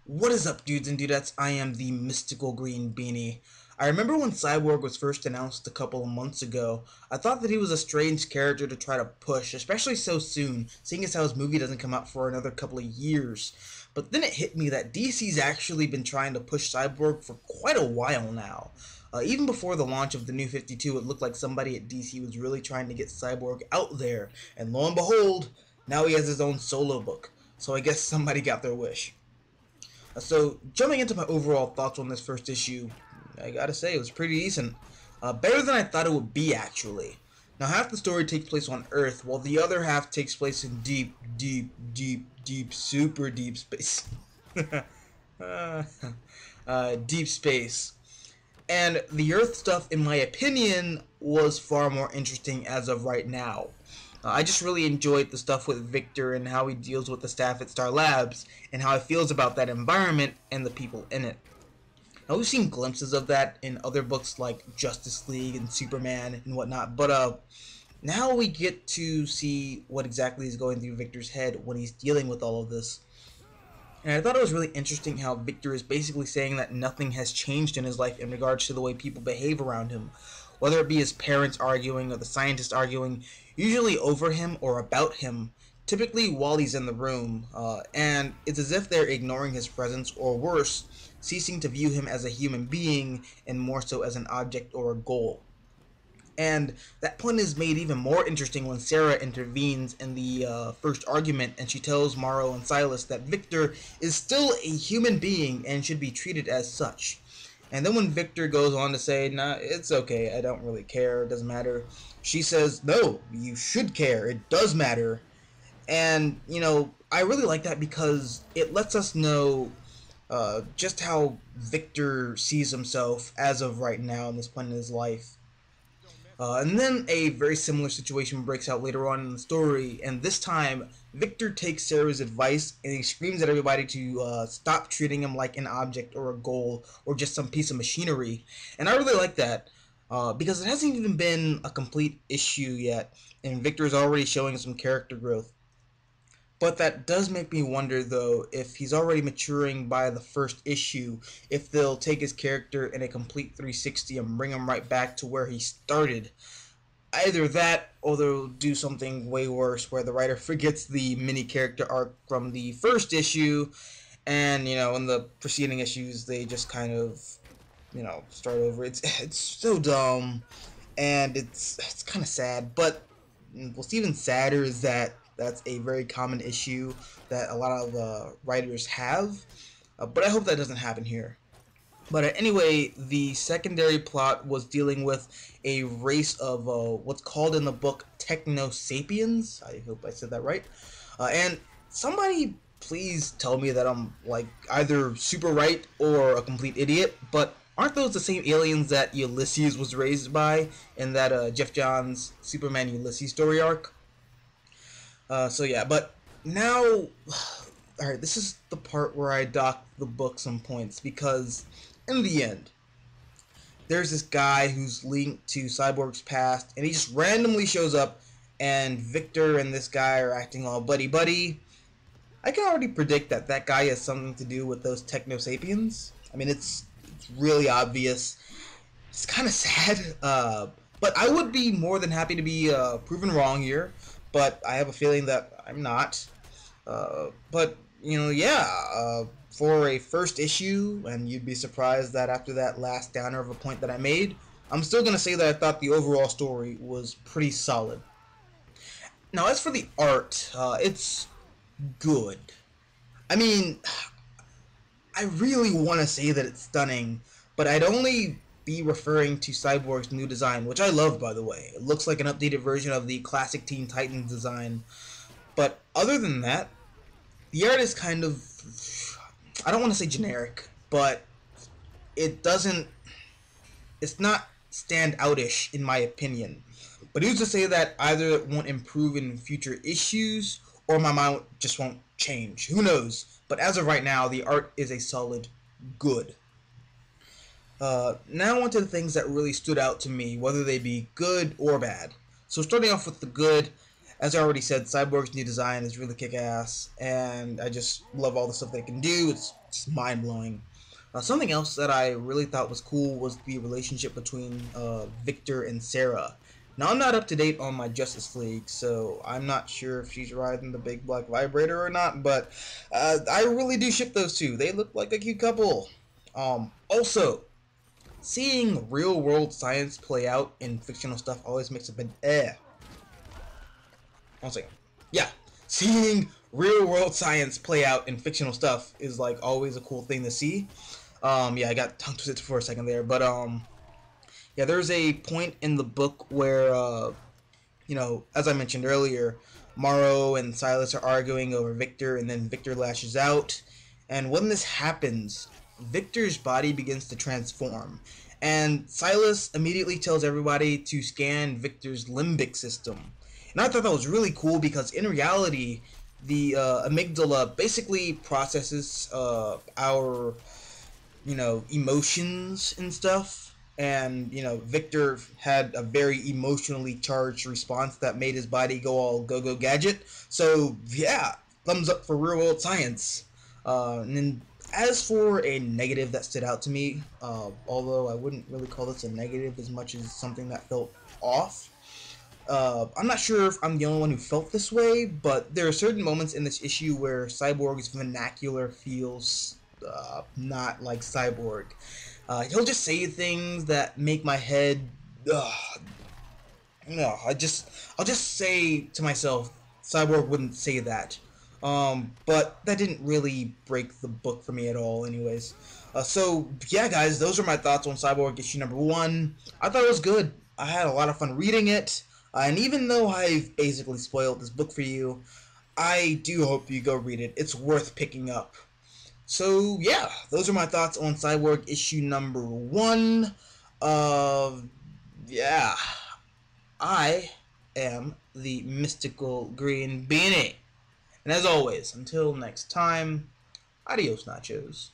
What is up, dudes and dudettes? I am the Mystical Green Beanie. I remember when Cyborg was first announced a couple of months ago, I thought that he was a strange character to try to push, especially so soon, seeing as how his movie doesn't come out for another couple of years. But then it hit me that DC's actually been trying to push Cyborg for quite a while now. Even before the launch of the New 52, it looked like somebody at DC was really trying to get Cyborg out there, and lo and behold, now he has his own solo book. So I guess somebody got their wish. So, jumping into my overall thoughts on this first issue, I gotta say, it was pretty decent. Better than I thought it would be, actually. Now, half the story takes place on Earth, while the other half takes place in deep, super deep space. Deep space. And the Earth stuff, in my opinion, was far more interesting as of right now. I just really enjoyed the stuff with Victor and how he deals with the staff at Star Labs and how he feels about that environment and the people in it. Now, we've seen glimpses of that in other books like Justice League and Superman and whatnot, but now we get to see what exactly is going through Victor's head when he's dealing with all of this. And I thought it was really interesting how Victor is basically saying that nothing has changed in his life in regards to the way people behave around him. Whether it be his parents arguing or the scientists arguing, usually over him or about him, typically while he's in the room, and it's as if they're ignoring his presence, or worse, ceasing to view him as a human being and more so as an object or a goal. And that point is made even more interesting when Sarah intervenes in the first argument, and she tells Morrow and Silas that Victor is still a human being and should be treated as such. And then when Victor goes on to say, nah, it's okay, I don't really care, it doesn't matter, she says, no, you should care, it does matter. And, you know, I really like that because it lets us know just how Victor sees himself as of right now in this point in his life. And then a very similar situation breaks out later on in the story, and this time Victor takes Sarah's advice and he screams at everybody to stop treating him like an object or a goal or just some piece of machinery. And I really like that because it hasn't even been a complete issue yet, and Victor is already showing some character growth. But that does make me wonder, though, if he's already maturing by the first issue, if they'll take his character in a complete 360 and bring him right back to where he started. Either that, or they'll do something way worse, where the writer forgets the mini character arc from the first issue, and, you know, in the preceding issues, they just kind of, you know, start over. It's so dumb, and it's kind of sad, but what's even sadder is that that's a very common issue that a lot of writers have, but I hope that doesn't happen here. But anyway, the secondary plot was dealing with a race of what's called in the book Techno-Sapiens. I hope I said that right. And somebody please tell me that I'm like either super right or a complete idiot, but aren't those the same aliens that Ulysses was raised by in that Jeff Johns Superman Ulysses story arc? So yeah, but now, alright, this is the part where I dock the book some points, because in the end, there's this guy who's linked to Cyborg's past, and he just randomly shows up, and Victor and this guy are acting all buddy-buddy. I can already predict that that guy has something to do with those Techno-Sapiens. I mean, it's really obvious. It's kind of sad, but I would be more than happy to be proven wrong here. But I have a feeling that I'm not. But, you know, yeah, for a first issue, and you'd be surprised that after that last downer of a point that I made, I'm still going to say that I thought the overall story was pretty solid. Now, as for the art, it's good. I mean, I really want to say that it's stunning, but I'd only be referring to Cyborg's new design, which I love, by the way. It looks like an updated version of the classic Teen Titans design. But other than that, the art is kind of, I don't want to say generic, but it doesn't, it's not stand-out-ish in my opinion. But who's to say that either it won't improve in future issues, or my mind just won't change. Who knows? But as of right now, the art is a solid good. Now on to the things that really stood out to me, whether they be good or bad. So starting off with the good, As I already said, Cyborg's new design is really kick-ass, and I just love all the stuff they can do. It's just mind-blowing. Something else that I really thought was cool was the relationship between Victor and Sarah. Now, I'm not up to date on my Justice League, so I'm not sure if she's riding the big black vibrator or not, but I really do ship those two. They look like a cute couple. Also, seeing real world science play out in fictional stuff always makes a bit 1 second. Yeah, seeing real world science play out in fictional stuff is like always a cool thing to see. Yeah, I got tongue twisted for a second there, but yeah, there's a point in the book where as I mentioned earlier, Morrow and Silas are arguing over Victor, and then Victor lashes out. And when this happens, Victor's body begins to transform. And Silas immediately tells everybody to scan Victor's limbic system. And I thought that was really cool because in reality, the amygdala basically processes our emotions and stuff. And, Victor had a very emotionally charged response that made his body go all go-go gadget. So, yeah, thumbs up for real world science. And then, as for a negative that stood out to me, although I wouldn't really call this a negative as much as something that felt off, I'm not sure if I'm the only one who felt this way, but there are certain moments in this issue where Cyborg's vernacular feels not like Cyborg. He'll just say things that make my head. No, I'll just say to myself, Cyborg wouldn't say that. But that didn't really break the book for me at all, anyways. So yeah, guys, those are my thoughts on Cyborg issue number 1. I thought it was good. I had a lot of fun reading it, and even though I've basically spoiled this book for you, I do hope you go read it. It's worth picking up. So yeah, those are my thoughts on Cyborg issue number 1. Yeah, I am the mystical green beanie. And as always, until next time, adios nachos.